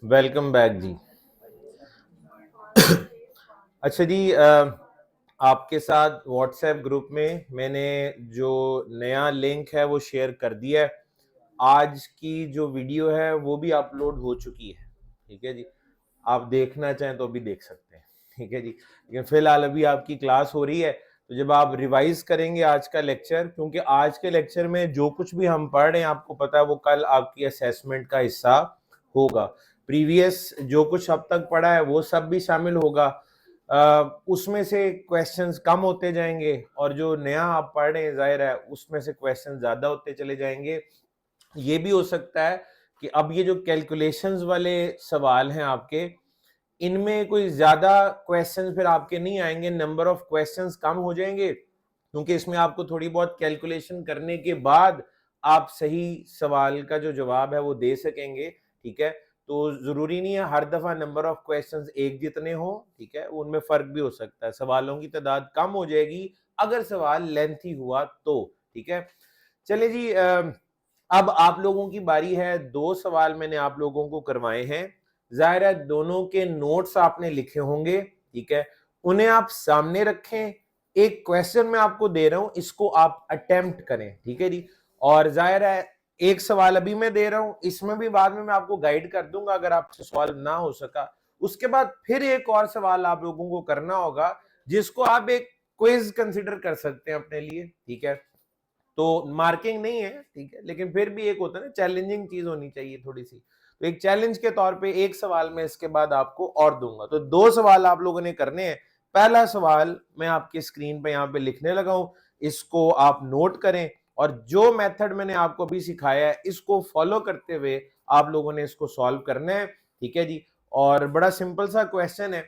Welcome back जी। अच्छा जी, आपके साथ व्हाट्सएप ग्रुप में मैंने जो नया लिंक है वो शेयर कर दिया है। आज की जो वीडियो है वो भी अपलोड हो चुकी है। ठीक है जी, आप देखना चाहें तो भी देख सकते हैं। ठीक है जी, लेकिन फिलहाल अभी आपकी क्लास हो रही है, तो जब आप रिवाइज करेंगे आज का लेक्चर, क्योंकि आज के लेक्चर में जो कुछ भी हम पढ़ रहे हैं आपको पता है वो कल आपकी असेसमेंट का हिस्सा होगा। प्रीवियस जो कुछ अब तक पढ़ा है वो सब भी शामिल होगा। उसमें से क्वेश्चंस कम होते जाएंगे और जो नया आप पढ़ रहे हैं जाहिर है उसमें से क्वेश्चन ज्यादा होते चले जाएंगे। ये भी हो सकता है कि अब ये जो कैलकुलेशंस वाले सवाल हैं आपके, इनमें कोई ज्यादा क्वेश्चंस फिर आपके नहीं आएंगे, नंबर ऑफ क्वेश्चंस कम हो जाएंगे, क्योंकि इसमें आपको थोड़ी बहुत कैलकुलेशन करने के बाद आप सही सवाल का जो जवाब है वो दे सकेंगे। ठीक है, तो जरूरी नहीं है हर दफा नंबर ऑफ क्वेश्चंस एक जितने हो। ठीक है, उनमें फर्क भी हो सकता है, सवालों की तादाद कम हो जाएगी अगर सवाल लेंथी हुआ तो। ठीक है, चलिए जी, अब आप लोगों की बारी है। दो सवाल मैंने आप लोगों को करवाए हैं, जाहिर है दोनों के नोट्स आपने लिखे होंगे। ठीक है, उन्हें आप सामने रखें। एक क्वेश्चन मैं आपको दे रहा हूं, इसको आप अटेम्प्ट करें। ठीक है जी, और जाहिर है एक सवाल अभी मैं दे रहा हूं, इसमें भी बाद में मैं आपको गाइड कर दूंगा अगर आपसे सवाल ना हो सका। उसके बाद फिर एक और सवाल आप लोगों को करना होगा जिसको आप एक क्विज कंसिडर कर सकते हैं अपने लिए। ठीक है, तो मार्किंग नहीं है, ठीक है, लेकिन फिर भी एक होता है ना, चैलेंजिंग चीज होनी चाहिए थोड़ी सी। तो एक चैलेंज के तौर पे एक सवाल मैं इसके बाद आपको और दूंगा। तो दो सवाल आप लोगों ने करने हैं। पहला सवाल मैं आपकी स्क्रीन पे यहाँ पे लिखने लगा हूं, इसको आप नोट करें और जो मेथड मैंने आपको अभी सिखाया है इसको फॉलो करते हुए आप लोगों ने इसको सॉल्व करना है। ठीक है जी, और बड़ा सिंपल सा क्वेश्चन है।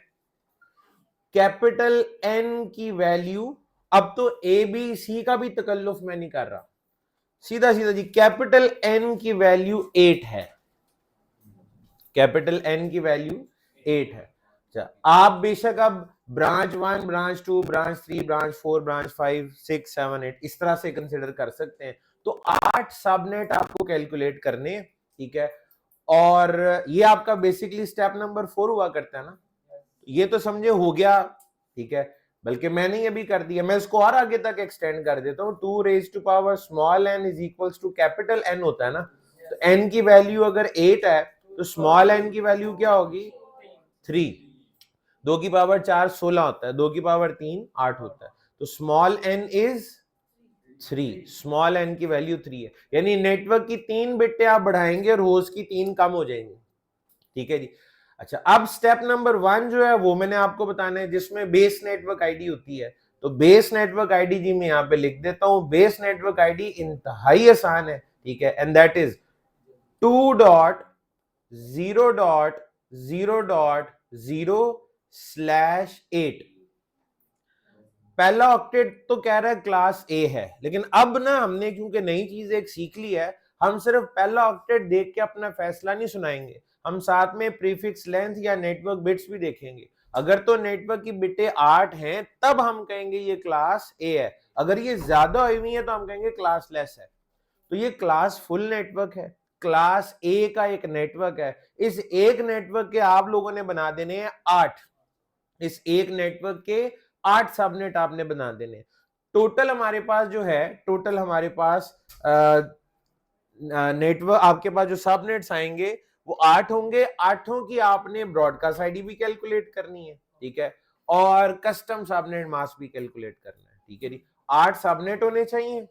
कैपिटल एन की वैल्यू, अब तो ए बी सी का भी तकल्लुफ मैं नहीं कर रहा, सीधा सीधा जी, कैपिटल एन की वैल्यू 8 है। कैपिटल एन की वैल्यू 8 है। अच्छा, आप बेशक अब branch 1, branch 2, branch 3, branch 4, branch 5, 6, 7, 8 इस तरह से कंसिडर कर सकते हैं। तो 8 सबनेट आपको कैलकुलेट करने। ठीक है, और ये आपका बेसिकली स्टेप नंबर 4 हुआ करता है ना, ये तो समझे हो गया। ठीक है, बल्कि मैंने ये भी कर दिया, मैं इसको और आगे तक एक्सटेंड कर देता हूं। 2 raise to power small N is equals to capital N होता है ना, तो एन की वैल्यू अगर 8 है तो स्मॉल एन की वैल्यू क्या होगी? 3। 2 की पावर 4 16 होता है, 2 की पावर 3 8 होता है, तो small N is 3। Small N की वैल्यू 3 है, यानी नेटवर्क की 3 बिटें आप बढ़ाएंगे और होस्ट की 3 कम हो जाएंगी। ठीक है जी, अच्छा अब स्टेप नंबर 1 जो है वो मैंने आपको बताना है, जिसमें बेस नेटवर्क आईडी होती है। तो बेस नेटवर्क आईडी जी मैं यहां पे लिख देता हूं। बेस नेटवर्क आईडी इंतहाई आसान है। ठीक है, एंड दैट इज 2.0.0.0/8। पहला ऑक्टेट तो कह रहा है क्लास ए है, लेकिन अब ना हमने क्योंकि नई चीज एक सीख ली है, हम सिर्फ पहला ऑक्टेट देख के अपना फैसला नहीं सुनाएंगे, हम साथ में प्रीफिक्स लेंथ या नेटवर्क बिट्स भी देखेंगे। अगर तो नेटवर्क की बिटें 8 हैं तब हम कहेंगे ये क्लास ए है, अगर ये ज्यादा हुई है तो हम कहेंगे क्लास लेस है। तो ये क्लास फुल नेटवर्क है, क्लास ए का एक नेटवर्क है। इस एक नेटवर्क के आप लोगों ने बना देने हैं 8। इस एक नेटवर्क के 8 सबनेट आपने बना देने। टोटल हमारे पास जो है, टोटल हमारे पास नेटवर्क, आपके पास जो सबनेट्स आएंगे वो 8 होंगे। आठों की आपने ब्रॉडकास्ट आईडी भी कैलकुलेट करनी है। ठीक है, और कस्टम सबनेट मास्क भी कैलकुलेट करना है। ठीक है जी, 8 सबनेट होने चाहिए,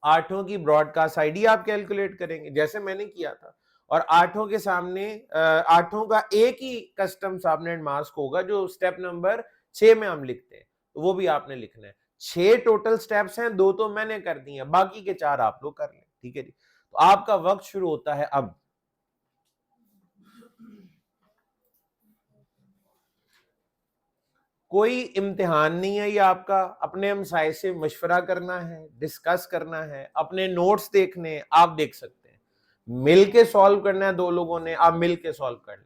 आठों की ब्रॉडकास्ट आईडी आप कैलकुलेट करेंगे जैसे मैंने किया था, और आठों के सामने आठों का एक ही कस्टम सबनेट मास्क होगा जो स्टेप नंबर 6 में हम लिखते हैं, तो वो भी आपने लिखना है। 6 टोटल स्टेप्स हैं, 2 तो मैंने कर दिए, बाकी के 4 आप लोग कर लें। ठीक है जी, तो आपका वक्त शुरू होता है अब। कोई इम्तिहान नहीं है ये आपका, अपने हमसाये से मशवरा करना है, डिस्कस करना है, अपने नोट्स देखने आप देख सकते हैं, मिल के सॉल्व करना है। 2 लोगों ने, आप मिल के सॉल्व कर लें।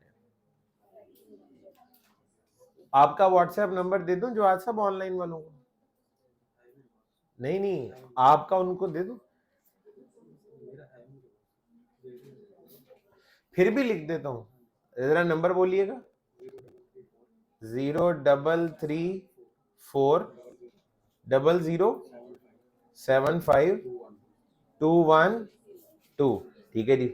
आपका व्हाट्सएप नंबर दे दूं जो आज सब ऑनलाइन वालों को? नहीं नहीं, आपका उनको दे दूं, फिर भी लिख देता हूं। जरा नंबर बोलिएगा। 0334007521 2। ठीक है जी।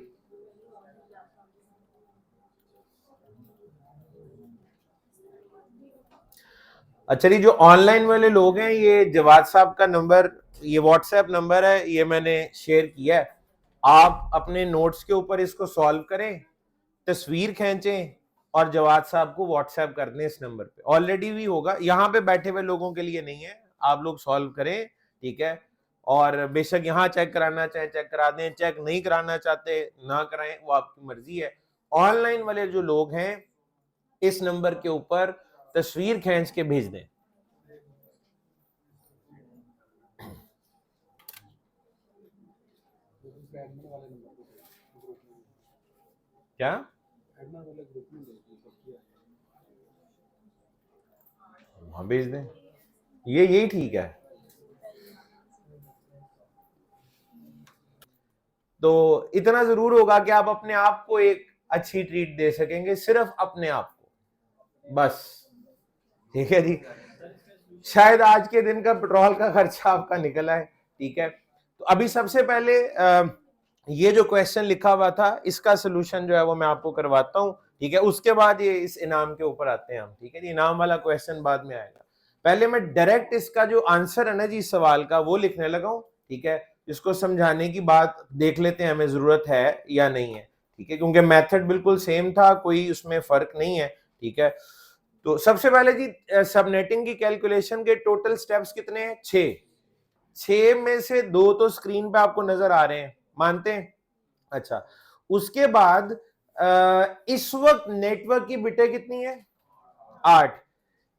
अच्छा जी, जो ऑनलाइन वाले लोग हैं, ये जवाद साहब का नंबर, ये व्हाट्सएप नंबर है, ये मैंने शेयर किया है। आप अपने नोट्स के ऊपर इसको सॉल्व करें, तस्वीर खींचें और जवाद साहब को व्हाट्सएप कर दें इस नंबर पे। ऑलरेडी भी होगा, यहाँ पे बैठे हुए लोगों के लिए नहीं है, आप लोग सॉल्व करें, ठीक है। और बेशक यहाँ चेक कराना चाहे चेक करा दें, चेक नहीं कराना चाहते ना कराएं, वो आपकी मर्जी है। ऑनलाइन वाले जो लोग हैं, इस नंबर के ऊपर तस्वीर खींच के भेज दें। क्या वहां भेज दें, ये यही ठीक है। तो इतना जरूर होगा कि आप अपने आप को एक अच्छी ट्रीट दे सकेंगे, सिर्फ अपने आप को, बस। ठीक है जी, शायद आज के दिन का पेट्रोल का खर्चा आपका निकला है, ठीक है। तो अभी सबसे पहले ये जो क्वेश्चन लिखा हुआ था, इसका सोल्यूशन जो है वो मैं आपको करवाता हूं, ठीक है। उसके बाद ये इस इनाम के ऊपर आते हैं हम, ठीक है जी। इनाम वाला क्वेश्चन बाद में आएगा, पहले मैं डायरेक्ट इसका जो आंसर है ना जी सवाल का, वो लिखने लगा हूं, ठीक है। इसको समझाने की बात देख लेते हैं हमें जरूरत है या नहीं है, ठीक है, क्योंकि मेथड बिल्कुल सेम था, कोई उसमें फर्क नहीं है, ठीक है। तो सबसे पहले जी, सबनेटिंग की कैलकुलेशन के टोटल स्टेप्स कितने हैं? 6 में से 2 तो स्क्रीन पे आपको नजर आ रहे हैं, मानते हैं? अच्छा, उसके बाद इस वक्त नेटवर्क की बिटें कितनी है? 8।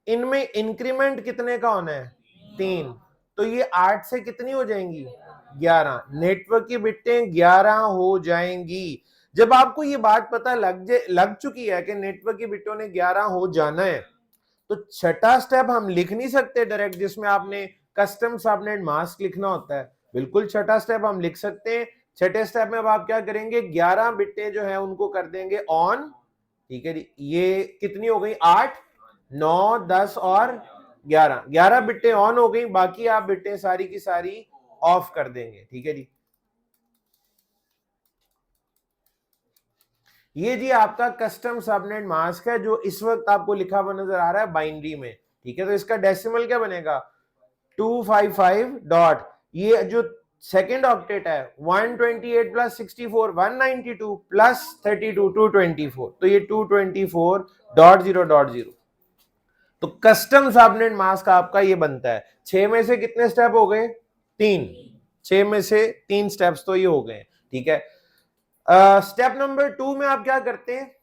इनमें इंक्रीमेंट कितने का होना है? 3। तो ये 8 से कितनी हो जाएंगी? 11। नेटवर्क की बिटें 11 हो जाएंगी। जब आपको ये बात पता लग चुकी है कि नेटवर्क की बिटों ने 11 हो जाना है, तो छठा स्टेप हम लिख नहीं सकते डायरेक्ट, जिसमें आपने कस्टम सबनेट मास्क लिखना होता है। बिल्कुल छठा स्टेप हम लिख सकते हैं। छठे स्टेप में अब आप क्या करेंगे? 11 बिटें जो है उनको कर देंगे ऑन, ठीक है जी। ये कितनी हो गई? 8, 9, 10 और 11। 11 बिटें ऑन हो गई, बाकी आप बिटें सारी की सारी ऑफ कर देंगे, ठीक है जी। ये जी आपका कस्टम सबनेट मास्क है, जो इस वक्त आपको लिखा हुआ नजर आ रहा है बाइनरी में, ठीक है। तो इसका डेसिमल क्या बनेगा? 255 डॉट, ये जो सेकेंड ऑक्टेट है 128 प्लस 64 192 प्लस 32 224, तो ये 224.0.0। तो कस्टम सबनेट मास्क आपका ये बनता है। 6 में से कितने स्टेप हो गए? 3। 6 में से 3 स्टेप्स तो ये हो गए, ठीक है। स्टेप नंबर 2 में आप क्या करते हैं?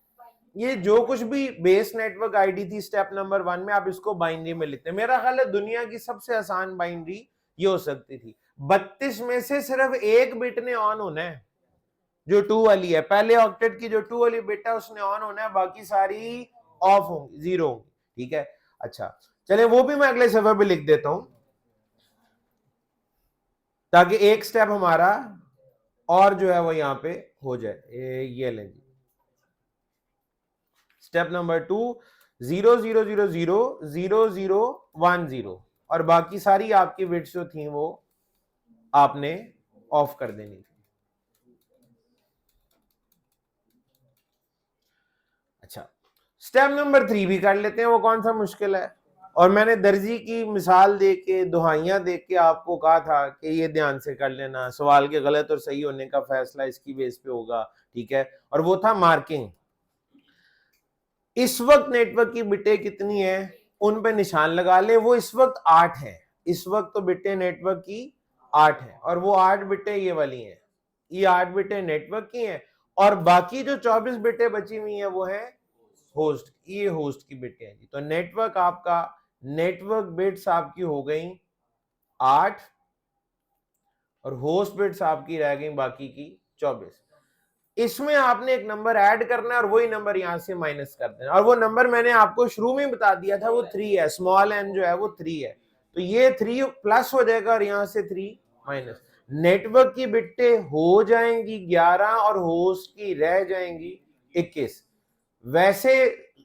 ये जो कुछ भी बेस नेटवर्क आईडी थी स्टेप नंबर 1 में, आप इसको बाइनरी में लिखते हैं। मेरा ख्याल है दुनिया की सबसे आसान बाइनरी ये हो सकती थी। 32 में से सिर्फ एक बिट ने ऑन होना है, जो 2 वाली है। पहले ऑक्टेट की जो 2 वाली बिट है उसने ऑन होना है, बाकी सारी ऑफ होंगी, 0 होंगी, ठीक है। अच्छा, चले वो भी मैं अगले सफे पे लिख देता हूं, ताकि एक स्टेप हमारा और जो है वो यहां पे हो जाए। ये लें जी, स्टेप नंबर 2, 0 0 0 0 0 0 और बाकी सारी आपकी बिट्स जो थी वो आपने ऑफ कर देनी थी। अच्छा, स्टेप नंबर 3 भी कर लेते हैं, वो कौन सा मुश्किल है। और मैंने दर्जी की मिसाल दे के, दुहाइयां दे के आपको कहा था कि ये ध्यान से कर लेना, सवाल के गलत और सही होने का फैसला इसकी बेस पे होगा, ठीक है। और वो था मार्किंग। इस वक्त नेटवर्क की बिटें कितनी है उन पे निशान लगा ले। वो इस वक्त 8 है, इस वक्त तो बिटें नेटवर्क की 8 है, और वो 8 बिटें ये वाली हैं, ये 8 बिटें नेटवर्क की हैं, और बाकी जो 24 बिटें बची हुई हैं वो है होस्ट, ये होस्ट की बिटें हैं। तो नेटवर्क आपका, नेटवर्क बिट्स आपकी हो गई 8 और होस्ट बिट्स आपकी रह गई बाकी की 24। इसमें आपने एक नंबर ऐड करना है और वही नंबर यहां से माइनस कर देना, और वो नंबर मैंने आपको शुरू में बता दिया था, वो 3 है, स्मॉल n जो है वो 3 है। तो ये 3 प्लस हो जाएगा और यहां से 3 माइनस। नेटवर्क की बिट्टे हो जाएंगी 11 और होस्ट की रह जाएंगी 21। वैसे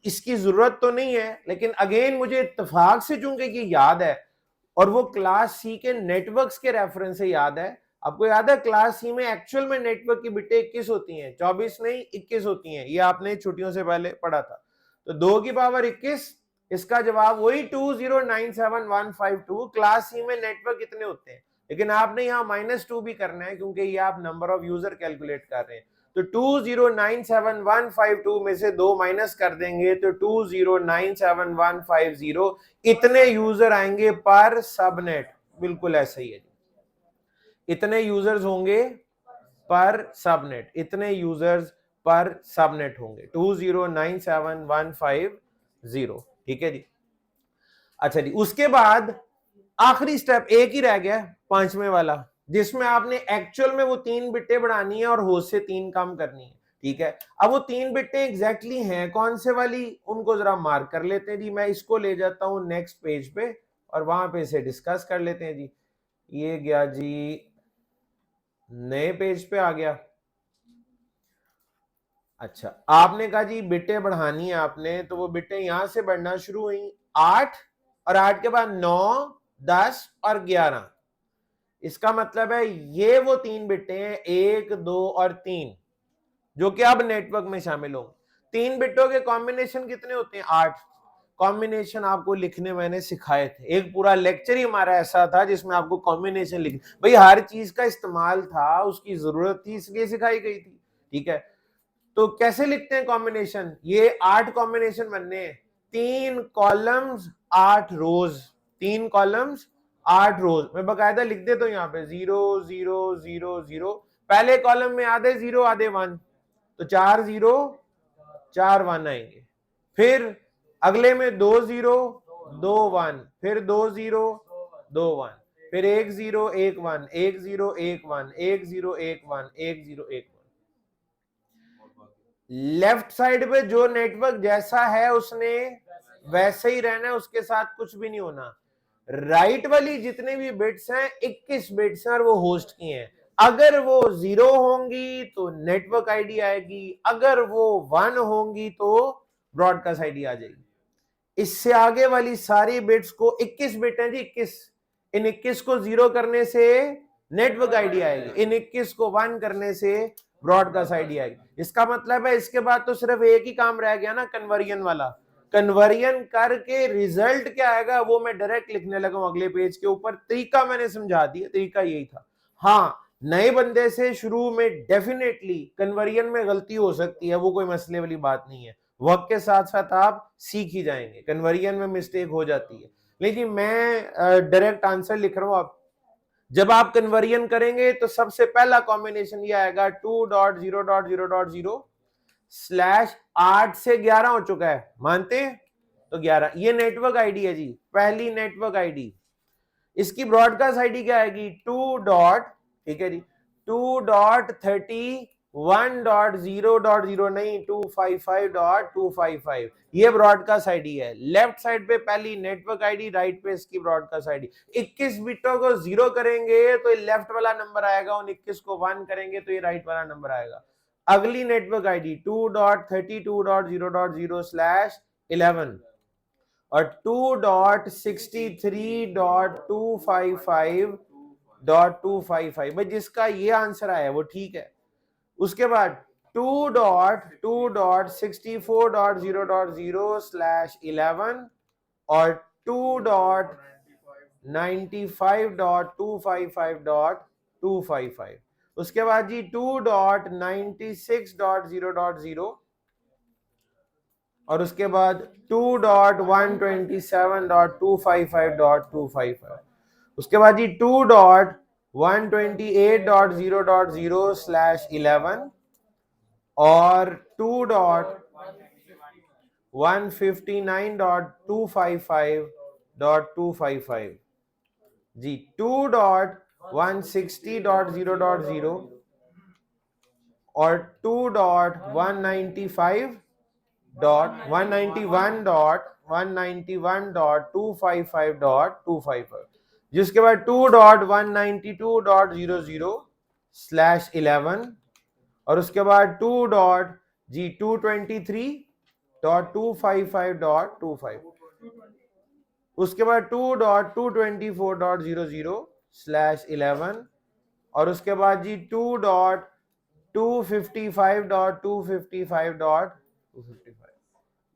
इसकी जरूरत तो नहीं है, लेकिन अगेन मुझे इत्तेफाक से चूंकि ये याद है और वो क्लास सी के नेटवर्क्स के रेफरेंस से याद है। आपको याद है क्लास सी में एक्चुअल में नेटवर्क की बिटें 21 होती हैं, 24 नहीं 21 होती हैं, ये आपने छुट्टियों से पहले पढ़ा था। तो 2 की पावर 21, इसका जवाब वही 2097152। क्लास सी में नेटवर्क कितने होते हैं, लेकिन आपने यहाँ -2 भी करना है क्योंकि ये आप नंबर ऑफ यूजर कैलकुलेट कर रहे हैं। तो 2097152 में से 2 माइनस कर देंगे तो 2097150 इतने यूजर आएंगे पर सबनेट। बिल्कुल ऐसा ही है, इतने यूजर्स होंगे पर सबनेट, इतने यूजर्स पर सबनेट होंगे 2097150। ठीक है जी। अच्छा जी, उसके बाद आखिरी स्टेप एक ही रह गया, पांचवें वाला, जिसमें आपने एक्चुअल में वो 3 बिटें बढ़ानी है और होस्ट से 3 कम करनी है। ठीक है, अब वो 3 बिटें एग्जैक्टली हैं कौन से वाली, उनको जरा मार्क कर लेते हैं जी। मैं इसको ले जाता हूं नेक्स्ट पेज पे और वहां पे इसे डिस्कस कर लेते हैं जी। ये गया जी, नए पेज पे आ गया। अच्छा, आपने कहा जी बिटें बढ़ानी है आपने, तो वो बिटें यहां से बढ़ना शुरू हुई 8 और 8 के बाद 9, 10 और 11। इसका मतलब है ये वो 3 बिटें हैं, 1, 2 और 3, जो कि अब नेटवर्क में शामिल होंगे। 3 बिटों के कॉम्बिनेशन कितने होते हैं, 8। कॉम्बिनेशन आपको लिखने मैंने सिखाए थे, एक पूरा लेक्चर ही हमारा ऐसा था जिसमें आपको कॉम्बिनेशन लिख, भाई हर चीज का इस्तेमाल था, उसकी जरूरत थी इसलिए सिखाई गई थी। ठीक है, तो कैसे लिखते हैं कॉम्बिनेशन, ये 8 कॉम्बिनेशन बनने हैं, 3 कॉलम्स 8 रोज, 3 कॉलम्स 8 रोज। मैं बकायदा लिख देता हूं यहाँ पे 0 0 0 0। पहले कॉलम में आधे 0 आधे 1, तो 4 0 4 1 आएंगे। फिर अगले में 2 0 2 1, फिर 2 0 2 1, फिर 1 0 1 1 1 0 1 1 1 0 1 1 1 0 1 1। लेफ्ट साइड पे जो नेटवर्क जैसा है उसने वैसे ही रहना है, उसके साथ कुछ भी नहीं होना। राइट वाली जितने भी बिट्स हैं 21 बिट्स हैं और वो होस्ट की हैं। अगर वो 0 होंगी तो नेटवर्क आईडी आएगी, अगर वो 1 होंगी तो ब्रॉडकास्ट आईडी आ जाएगी। इससे आगे वाली सारी बिट्स को, 21 बिट है जी 21, इन 21 को 0 करने से नेटवर्क आईडी आएगी, इन 21 को 1 करने से ब्रॉडकास्ट आईडी आएगी। इसका मतलब है इसके बाद तो सिर्फ एक ही काम रह गया ना, कन्वर्जन वाला। कन्वर्जन करके रिजल्ट क्या आएगा वो मैं डायरेक्ट लिखने लगा हूं अगले पेज के ऊपर। तरीका मैंने समझा दिया, तरीका यही था। हाँ, नए बंदे से शुरू में डेफिनेटली कन्वर्जन में गलती हो सकती है, वो कोई मसले वाली बात नहीं है, वक्त के साथ साथ आप सीख ही जाएंगे, कन्वर्जन में मिस्टेक हो जाती है। लेकिन मैं डायरेक्ट आंसर लिख रहा हूं। आप जब आप कन्वर्जन करेंगे तो सबसे पहला कॉम्बिनेशन ये आएगा 2.0.0.0 स्लैश 8 से 11 हो चुका है, मानते हैं, तो 11 ये नेटवर्क आईडी है जी, पहली नेटवर्क आईडी। इसकी ब्रॉडकास्ट आईडी क्या आएगी, 2 डॉट, ठीक है जी, 2.31.0.0 नहीं 255.255, ये ब्रॉडकास्ट आईडी है। लेफ्ट साइड पे पहली नेटवर्क आईडी, राइट पे इसकी ब्रॉडकास्ट आईडी। 21 बिटों को 0 करेंगे तो ये लेफ्ट वाला नंबर आएगा, उन 21 को 1 करेंगे तो ये राइट वाला नंबर आएगा। अगली नेटवर्क आईडी 2.32.0.0 स्लैश 11 और 2.63.255.255, भाई जिसका ये आंसर आया वो ठीक है। उसके बाद 2.2.64.0.0 स्लैश 11 और 2.95.255.255। उसके बाद जी 2.96.0.0 और उसके बाद 2.127.255.255। उसके बाद जी 2.128.0.0 स्लैश 11 और 2.159.255.255 जी, 2.160.0.0 और 2.191.191.255.255, जिसके बाद 2.192.0.0 स्लैश 11 और उसके बाद 2.223 255.25, उसके बाद 2.224.00/11 और उसके बाद जी 2.255.255.255।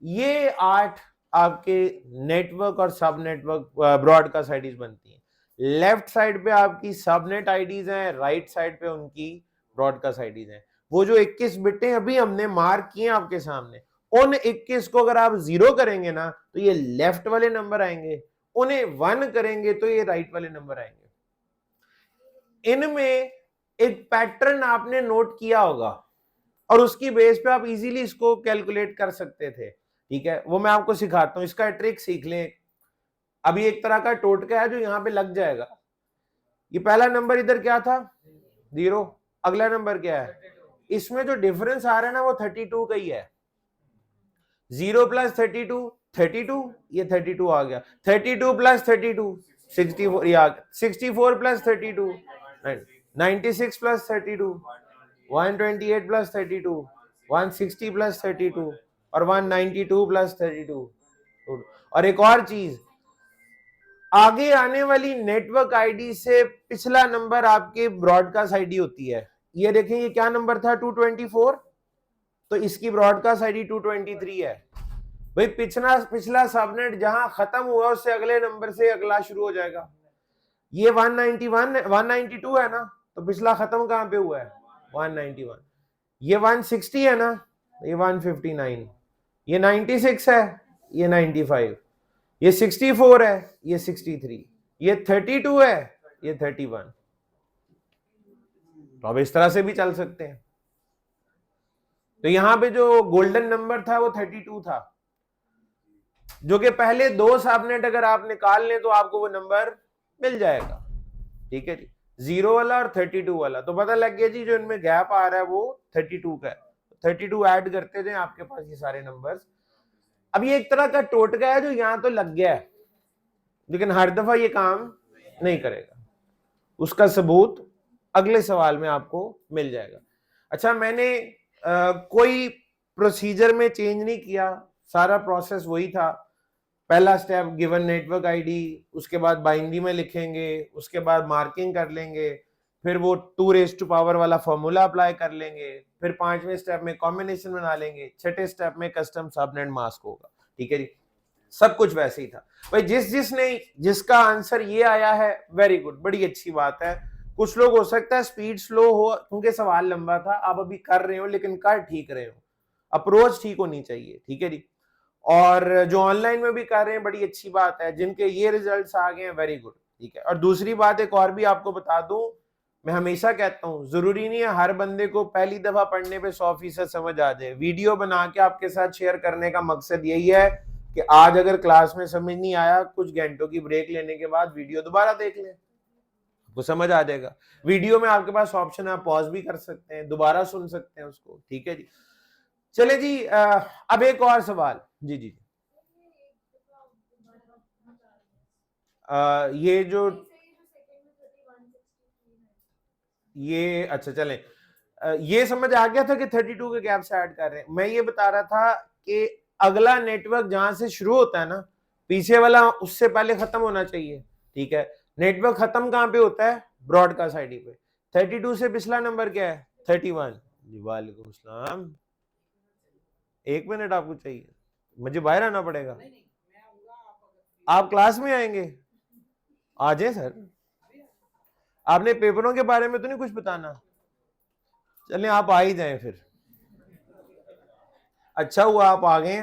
ये 8 आपके नेटवर्क और सब नेटवर्क ब्रॉडकास्ट आईडीज बनती हैं। लेफ्ट साइड पे आपकी सबनेट आईडीज हैं, राइट साइड पे उनकी ब्रॉडकास्ट आईडीज हैं। वो जो 21 बिटें अभी हमने मार्क किए आपके सामने, उन 21 को अगर आप 0 करेंगे ना तो ये लेफ्ट वाले नंबर आएंगे, उन्हें 1 करेंगे तो ये राइट वाले नंबर आएंगे। इनमें एक पैटर्न आपने नोट किया होगा और उसकी बेस पे आप इजीली इसको कैलकुलेट कर सकते थे, ठीक है। वो मैं आपको सिखाता हूं, इसका ट्रिक सीख लें। अभी एक तरह का टोटका है जो यहां पे लग जाएगा। ये पहला नंबर इधर क्या था, 0, अगला नंबर क्या है, इसमें जो डिफरेंस आ रहा है ना वो 32 का ही है। 0 + 32 32, ये 32 आ गया। 32 + 32 64, ये आ गया। 64 + 32 96 + 32 128 + 32 160 + 32 और 192 + 32। और एक और चीज, आगे आने वाली नेटवर्क आईडी से पिछला नंबर आपके ब्रॉडकास्ट आईडी होती है। ये देखें, ये क्या नंबर था, 224, तो इसकी ब्रॉडकास्ट आईडी 223 है। भाई पिछला सबनेट जहां खत्म हुआ उससे अगले नंबर से अगला शुरू हो जाएगा। ये 192 है ना, तो पिछला खत्म कहां पे हुआ है, 191। ये 160 है ना, ये 159। ये 96 है, ये 95। ये 64 है, ये 63। ये 32 है, ये 31। तो अब इस तरह से भी चल सकते हैं। तो यहां पे जो गोल्डन नंबर था वो 32 था, जो कि पहले 2 सबनेट अगर आप निकाल लें तो आपको वो नंबर मिल जाएगा, ठीक है जी, 0 वाला और 32 वाला। तो पता लग गया जी, जो इनमें गैप आ रहा है वो 32 का है। 32 ऐड करते थे आपके पास ये सारे नंबर्स। अब ये एक तरह का टोटका है जो यहां तो लग गया है, लेकिन हर दफा ये काम नहीं करेगा। उसका सबूत अगले सवाल में आपको मिल जाएगा। अच्छा, मैंने कोई प्रोसीजर में चेंज नहीं किया, सारा प्रोसेस वही था। पहला स्टेप गिवन नेटवर्क आईडी, उसके बाद बाइनरी में लिखेंगे, उसके बाद मार्किंग कर लेंगे, फिर वो 2 वाला फॉर्मूला अप्लाई कर लेंगे, फिर 5वें स्टेप में कॉम्बिनेशन बना लेंगे, 6ठे स्टेप में कस्टम सबनेट मास्क होगा, ठीक है जी। सब कुछ वैसे ही था भाई। जिसका आंसर ये आया है, वेरी गुड, बड़ी अच्छी बात है। कुछ लोग हो सकता है स्पीड स्लो हो क्योंकि सवाल लंबा था, आप अभी कर रहे हो लेकिन कर ठीक रहे हो, अप्रोच ठीक होनी चाहिए, ठीक है जी। और जो ऑनलाइन में भी कर रहे हैं, बड़ी अच्छी बात है। जिनके ये रिजल्ट्स आ गए हैं, वेरी गुड, ठीक है। और दूसरी बात एक और भी आपको बता दूं, मैं हमेशा कहता हूं, जरूरी नहीं है हर बंदे को पहली दफा पढ़ने पे 100% समझ आ जाए। वीडियो बना के आपके साथ शेयर करने का मकसद यही है कि आज अगर क्लास में समझ नहीं आया, कुछ घंटों की ब्रेक लेने के बाद वीडियो दोबारा देख लें, वो समझ आ जाएगा। वीडियो में आपके पास ऑप्शन है, आप पॉज भी कर सकते हैं, दोबारा सुन सकते हैं उसको, ठीक है जी। चले जी, अब एक और सवाल। जी जी, ये जो ये अच्छा चलें, ये समझ आ गया था कि 32 के गैप से ऐड कर रहे हैं। मैं ये बता रहा था कि अगला नेटवर्क जहां से शुरू होता है ना, पीछे वाला उससे पहले खत्म होना चाहिए, ठीक है। नेटवर्क खत्म कहां पे होता है, ब्रॉडकास्ट आईडी पे। 32 से पिछला नंबर क्या है, 31 जी। वालेकुम सलाम। 1 मिनट आपको चाहिए, मुझे बाहर आना पड़ेगा। आप क्लास में आएंगे, आ जाए सर। आपने पेपरों के बारे में तो नहीं कुछ बताना, चलें आप आ ही जाएं फिर। अच्छा हुआ आप आ गए।